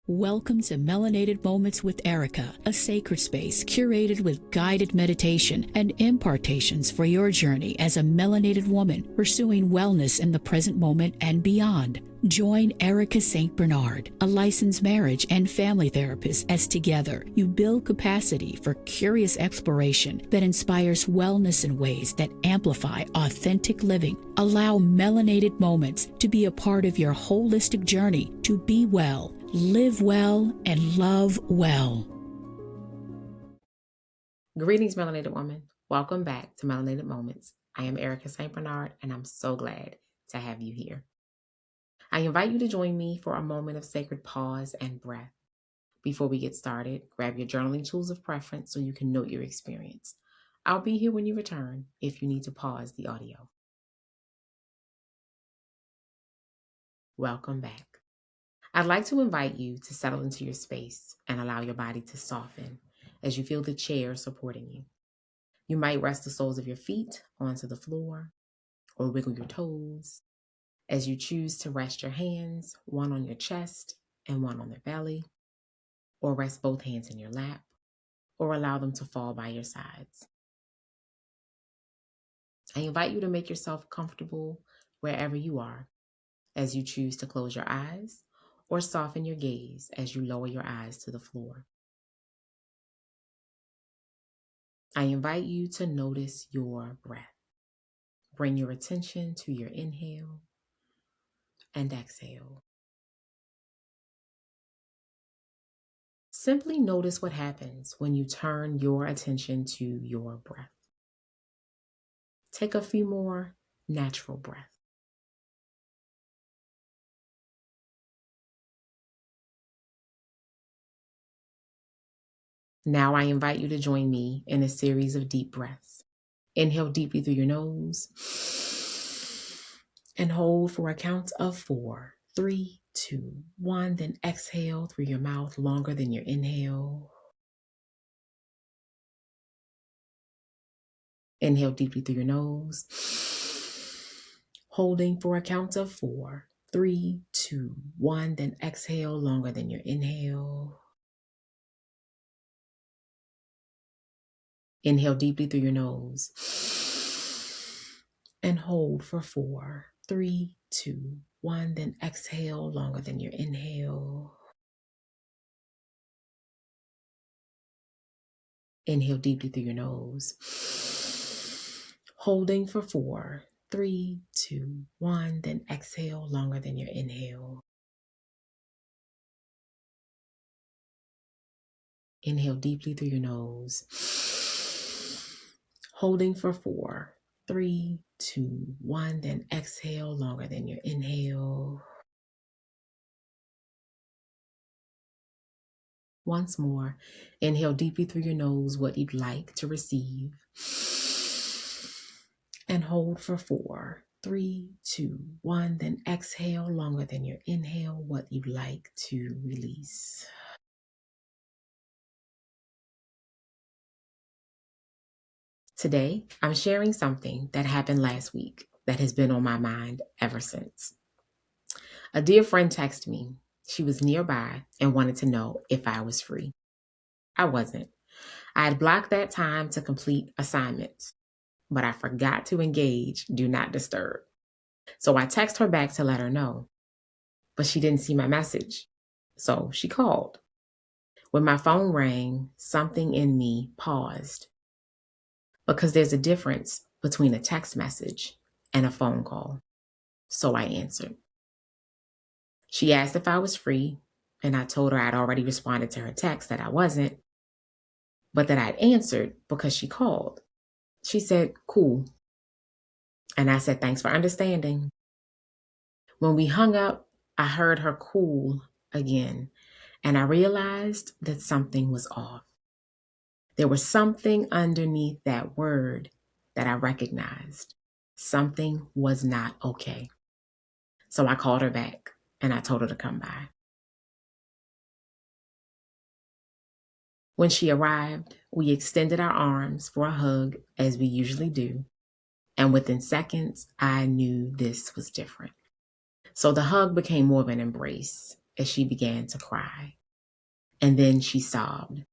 Welcome to Melanated Moments with Erica, a sacred space curated with guided meditation and impartations for your journey as a melanated woman pursuing wellness in the present moment and beyond. Join Erica St. Bernard, a licensed marriage and family therapist, as together you build capacity for curious exploration that inspires wellness in ways that amplify authentic living. Allow melanated moments to be a part of your holistic journey to be well, live well, and love well. Greetings, melanated woman. Welcome back to Melanated Moments. I am Erica St. Bernard, and I'm so glad to have you here. I invite you to join me for a moment of sacred pause and breath. Before we get started, grab your journaling tools of preference so you can note your experience. I'll be here when you return if you need to pause the audio. Welcome back. I'd like to invite you to settle into your space and allow your body to soften as you feel the chair supporting you. You might rest the soles of your feet onto the floor or wiggle your toes as you choose to rest your hands, one on your chest and one on the belly, or rest both hands in your lap, or allow them to fall by your sides. I invite you to make yourself comfortable wherever you are as you choose to close your eyes or soften your gaze as you lower your eyes to the floor. I invite you to notice your breath. Bring your attention to your inhale and exhale. Simply notice what happens when you turn your attention to your breath. Take a few more natural breaths. Now I invite you to join me in a series of deep breaths. Inhale deeply through your nose and hold for a count of 4. 3, 2, 1. Then exhale through your mouth longer than your inhale. Inhale deeply through your nose, holding for a count of 4. 3, 2, 1. Then exhale longer than your inhale. Inhale deeply through your nose and hold for 4. 3, 2, 1. Then exhale longer than your inhale. Inhale deeply through your nose, holding for 4. 3, 2, 1. Then exhale longer than your inhale. Inhale deeply through your nose, holding for 4. 3, 2, 1. Then exhale longer than your inhale. Once more, inhale deeply through your nose what you'd like to receive. And hold for 4. 3, 2, 1. Then exhale longer than your inhale what you'd like to release. Today, I'm sharing something that happened last week that has been on my mind ever since. A dear friend texted me. She was nearby and wanted to know if I was free. I wasn't. I had blocked that time to complete assignments, but I forgot to engage Do Not Disturb. So I texted her back to let her know, but she didn't see my message. So she called. When my phone rang, something in me paused because there's a difference between a text message and a phone call. So I answered. She asked if I was free, and I told her I'd already responded to her text that I wasn't, but that I'd answered because she called. She said, cool. And I said, thanks for understanding. When we hung up, I heard her cool again, and I realized that something was off. There was something underneath that word that I recognized. Something was not okay. So I called her back and I told her to come by. When she arrived, we extended our arms for a hug as we usually do. And within seconds, I knew this was different. So the hug became more of an embrace. as she began to cry. And then she sobbed,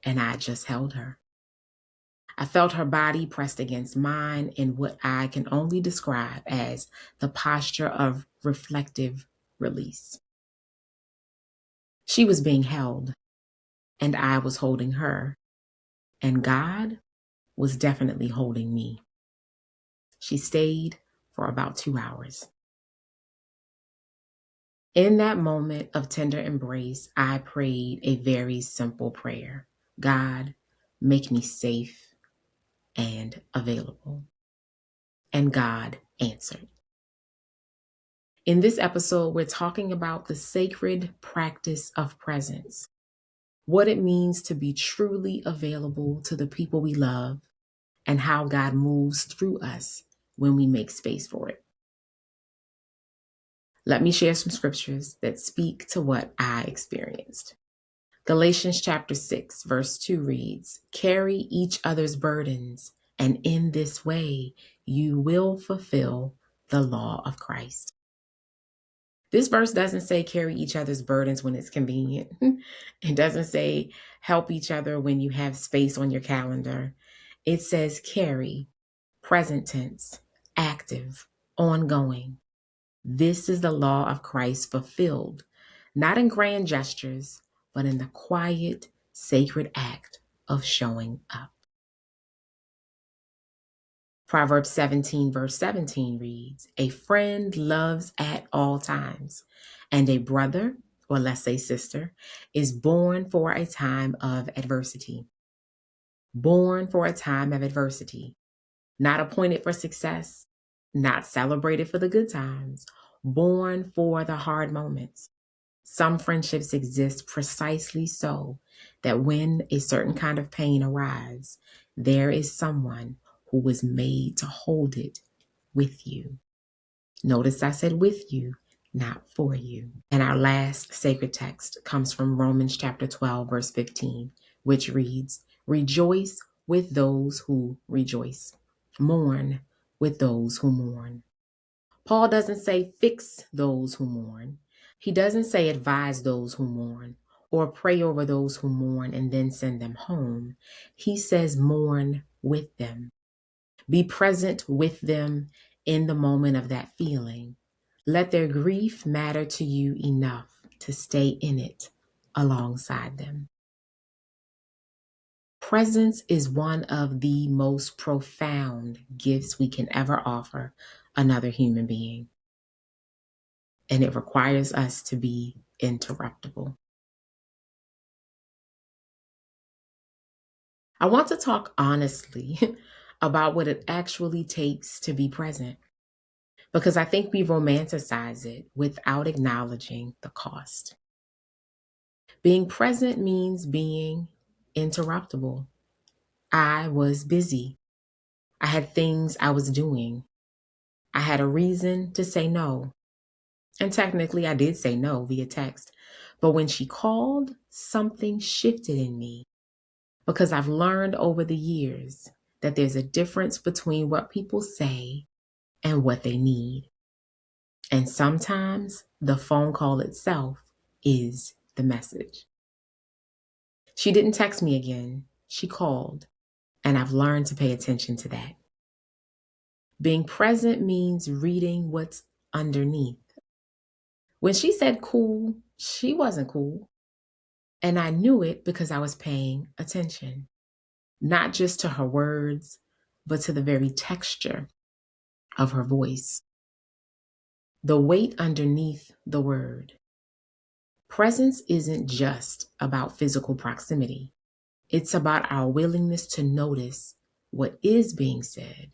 and I just held her. I felt her body pressed against mine in what I can only describe as the posture of reflective release. She was being held, and I was holding her, and God was definitely holding me. She stayed for about 2 hours. In that moment of tender embrace, I prayed a very simple prayer. God, make me safe and available. And God answered. In this episode, we're talking about the sacred practice of presence, what it means to be truly available to the people we love, and how God moves through us when we make space for it. Let me share some scriptures that speak to what I experienced. Galatians chapter 6, verse 2 reads, "Carry each other's burdens, and in this way you will fulfill the law of Christ." This verse doesn't say carry each other's burdens when it's convenient. It doesn't say help each other when you have space on your calendar. It says carry, present tense, active, ongoing. This is the law of Christ fulfilled, not in grand gestures, but in the quiet, sacred act of showing up. Proverbs 17, verse 17 reads, "A friend loves at all times, and a brother, or let's say sister, is born for a time of adversity." Born for a time of adversity, not appointed for success, not celebrated for the good times, born for the hard moments. Some friendships exist precisely so that when a certain kind of pain arrives, there is someone who was made to hold it with you. Notice I said with you, not for you. And our last sacred text comes from Romans chapter 12, verse 15, which reads, "Rejoice with those who rejoice. Mourn with those who mourn." Paul doesn't say fix those who mourn. He doesn't say advise those who mourn or pray over those who mourn and then send them home. He says mourn with them. Be present with them in the moment of that feeling. Let their grief matter to you enough to stay in it alongside them. Presence is one of the most profound gifts we can ever offer another human being. And it requires us to be interruptible. I want to talk honestly about what it actually takes to be present, because I think we romanticize it without acknowledging the cost. Being present means being interruptible. I was busy. I had things I was doing. I had a reason to say no. And technically, I did say no via text. But when she called, something shifted in me, because I've learned over the years that there's a difference between what people say and what they need. And sometimes the phone call itself is the message. She didn't text me again. She called, and I've learned to pay attention to that. Being present means reading what's underneath. When she said cool, she wasn't cool. And I knew it because I was paying attention, not just to her words, but to the very texture of her voice, the weight underneath the word. Presence isn't just about physical proximity. It's about our willingness to notice what is being said,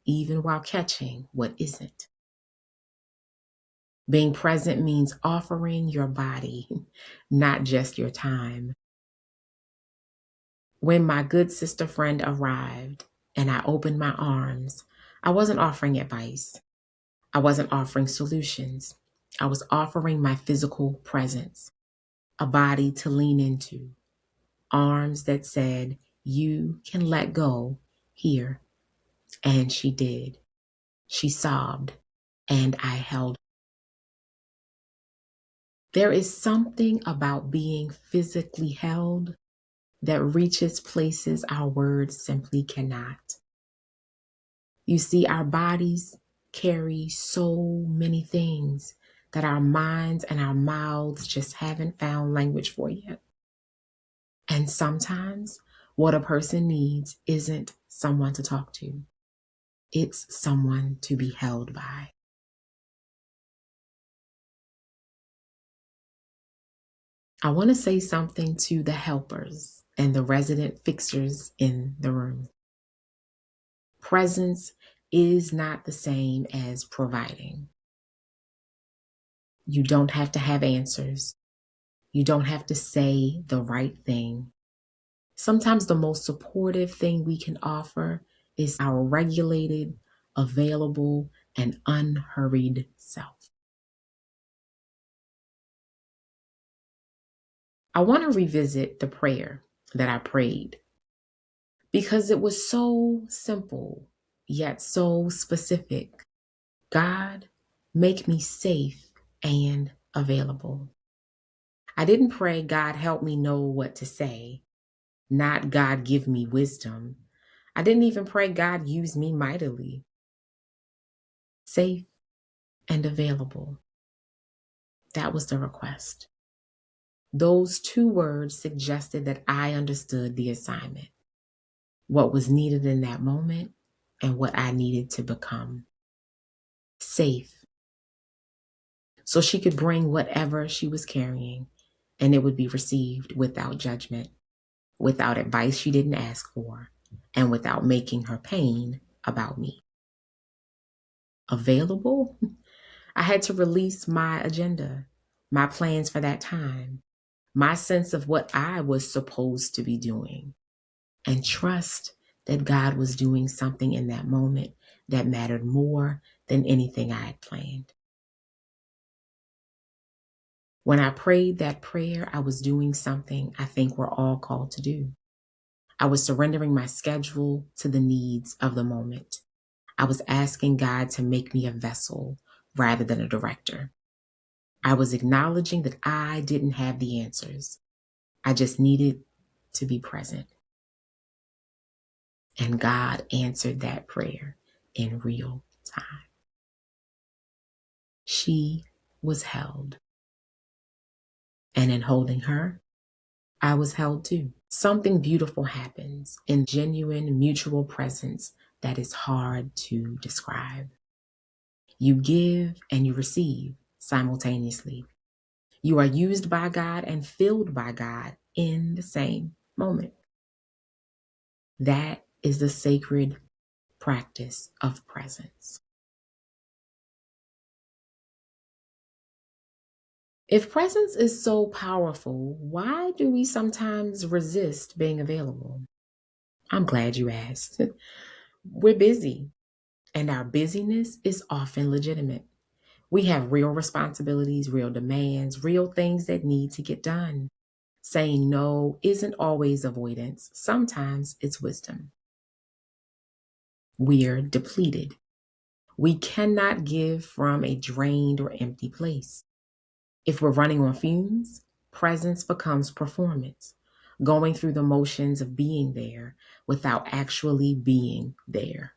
even while catching what isn't. Being present means offering your body, not just your time. When my good sister friend arrived and I opened my arms, I wasn't offering advice. I wasn't offering solutions. I was offering my physical presence, a body to lean into, arms that said, "You can let go here." And she did. She sobbed, and I held There is something about being physically held that reaches places our words simply cannot. You see, our bodies carry so many things that our minds and our mouths just haven't found language for yet. And sometimes what a person needs isn't someone to talk to, it's someone to be held by. I want to say something to the helpers and the resident fixers in the room. Presence is not the same as providing. You don't have to have answers. You don't have to say the right thing. Sometimes the most supportive thing we can offer is our regulated, available, and unhurried self. I want to revisit the prayer that I prayed because it was so simple, yet so specific. God, make me safe and available. I didn't pray, God, help me know what to say, not God, give me wisdom. I didn't even pray, God, use me mightily. Safe and available. That was the request. Those two words suggested that I understood the assignment, what was needed in that moment, and what I needed to become. Safe, so she could bring whatever she was carrying, and it would be received without judgment, without advice she didn't ask for, and without making her pain about me. Available? I had to release my agenda, my plans for that time, my sense of what I was supposed to be doing, and trust that God was doing something in that moment that mattered more than anything I had planned. When I prayed that prayer, I was doing something I think we're all called to do. I was surrendering my schedule to the needs of the moment. I was asking God to make me a vessel rather than a director. I was acknowledging that I didn't have the answers. I just needed to be present. And God answered that prayer in real time. She was held. And in holding her, I was held too. Something beautiful happens in genuine mutual presence that is hard to describe. You give and you receive simultaneously. You are used by God and filled by God in the same moment. That is the sacred practice of presence. If presence is so powerful, why do we sometimes resist being available? I'm glad you asked. We're busy, and our busyness is often legitimate. We have real responsibilities, real demands, real things that need to get done. Saying no isn't always avoidance, sometimes it's wisdom. We're depleted. We cannot give from a drained or empty place. If we're running on fumes, presence becomes performance, going through the motions of being there without actually being there.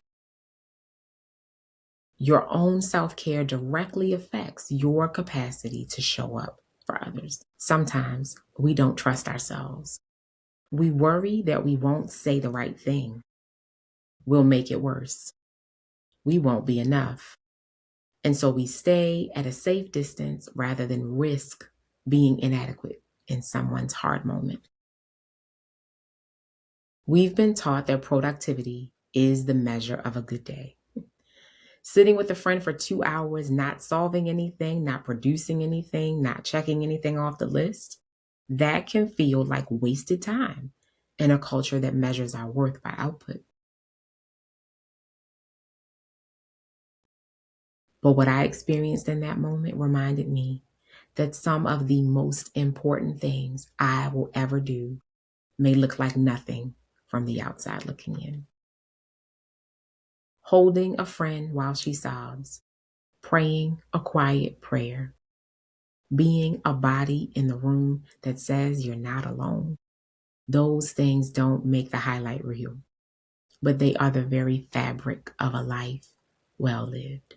Your own self care directly affects your capacity to show up for others. Sometimes we don't trust ourselves. We worry that we won't say the right thing. We'll make it worse. We won't be enough. And so we stay at a safe distance rather than risk being inadequate in someone's hard moment. We've been taught that productivity is the measure of a good day. Sitting with a friend for 2 hours, not solving anything, not producing anything, not checking anything off the list, that can feel like wasted time in a culture that measures our worth by output. But what I experienced in that moment reminded me that some of the most important things I will ever do may look like nothing from the outside looking in. Holding a friend while she sobs, praying a quiet prayer, being a body in the room that says you're not alone. Those things don't make the highlight reel, but they are the very fabric of a life well lived.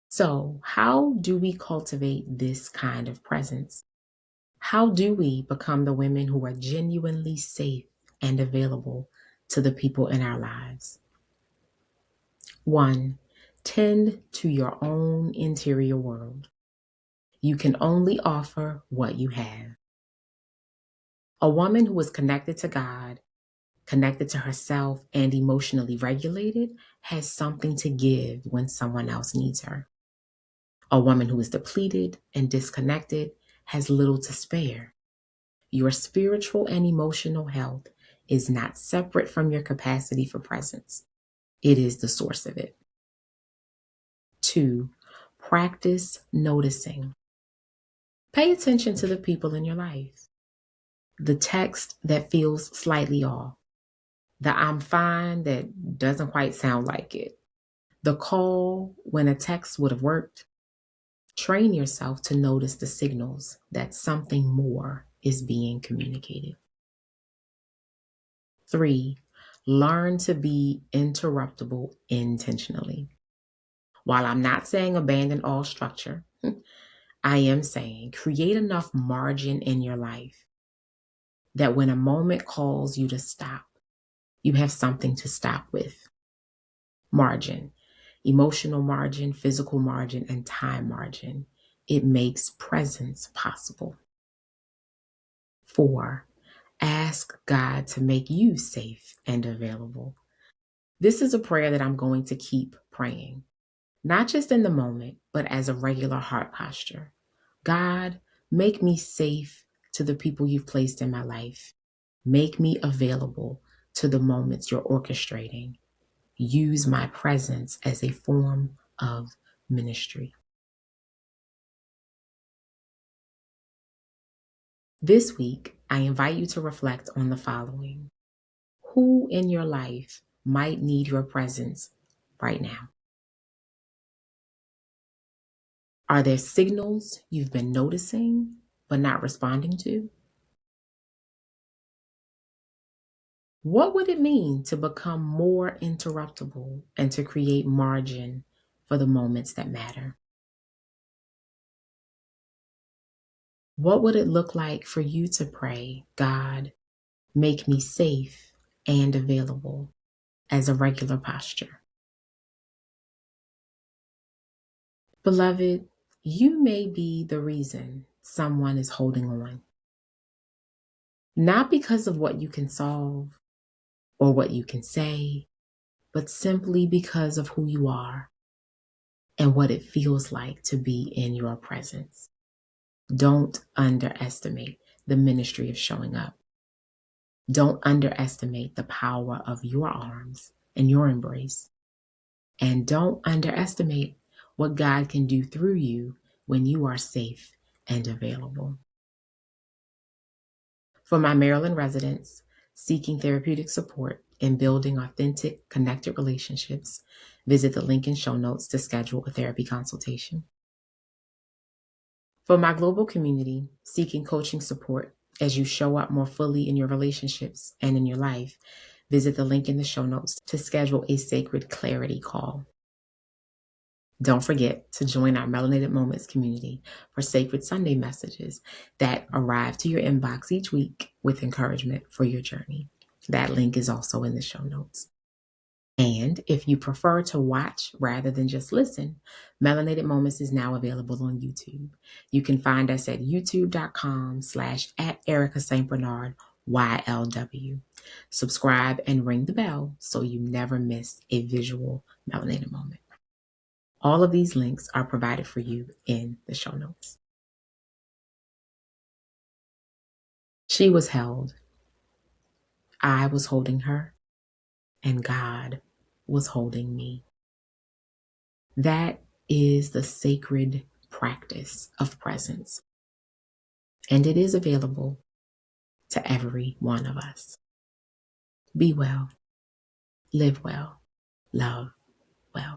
So, how do we cultivate this kind of presence? How do we become the women who are genuinely safe and available to the people in our lives? One, tend to your own interior world. You can only offer what you have. A woman who is connected to God, connected to herself, and emotionally regulated has something to give when someone else needs her. A woman who is depleted and disconnected has little to spare. Your spiritual and emotional health is not separate from your capacity for presence, it is the source of it. Two, practice noticing. Pay attention to the people in your life. The text that feels slightly off, the I'm fine that doesn't quite sound like it, the call when a text would have worked. Train yourself to notice the signals that something more is being communicated. Three, learn to be interruptible intentionally. While I'm not saying abandon all structure, I am saying create enough margin in your life that when a moment calls you to stop, you have something to stop with. Margin, emotional margin, physical margin, and time margin. It makes presence possible. Four, ask God to make you safe and available. This is a prayer that I'm going to keep praying, not just in the moment, but as a regular heart posture. God, make me safe to the people you've placed in my life. Make me available to the moments you're orchestrating. Use my presence as a form of ministry. This week, I invite you to reflect on the following. Who in your life might need your presence right now? Are there signals you've been noticing but not responding to? What would it mean to become more interruptible and to create margin for the moments that matter? What would it look like for you to pray, God, make me safe and available as a regular posture? Beloved, you may be the reason someone is holding on, not because of what you can solve or what you can say, but simply because of who you are and what it feels like to be in your presence. Don't underestimate the ministry of showing up. Don't underestimate the power of your arms and your embrace. And don't underestimate what God can do through you when you are safe and available. For my Maryland residents seeking therapeutic support and building authentic, connected relationships, visit the link in show notes to schedule a therapy consultation. For my global community seeking coaching support as you show up more fully in your relationships and in your life, visit the link in the show notes to schedule a sacred clarity call. Don't forget to join our Melanated Moments community for sacred Sunday messages that arrive to your inbox each week with encouragement for your journey. That link is also in the show notes. And if you prefer to watch rather than just listen, Melanated Moments is now available on YouTube. You can find us at youtube.com/@Erica St. Bernard YLW. Subscribe and ring the bell so you never miss a visual Melanated Moment. All of these links are provided for you in the show notes. She was held. I was holding her, and God was holding me. That is the sacred practice of presence, and it is available to every one of us. Be well, live well, love well.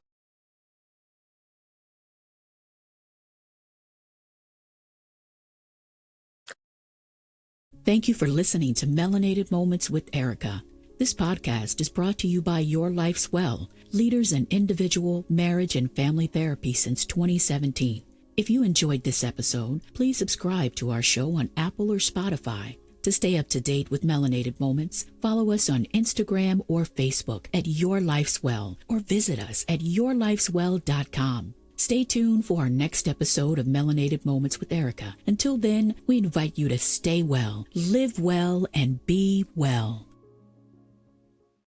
Thank you for listening to Melanated Moments with Erica. This podcast is brought to you by Your Life's Well, leaders in individual, marriage, and family therapy since 2017. If you enjoyed this episode, please subscribe to our show on Apple or Spotify. To stay up to date with Melanated Moments, follow us on Instagram or Facebook at Your Life's Well, or visit us at yourlifeswell.com. Stay tuned for our next episode of Melanated Moments with Erica. Until then, we invite you to stay well, live well, and be well.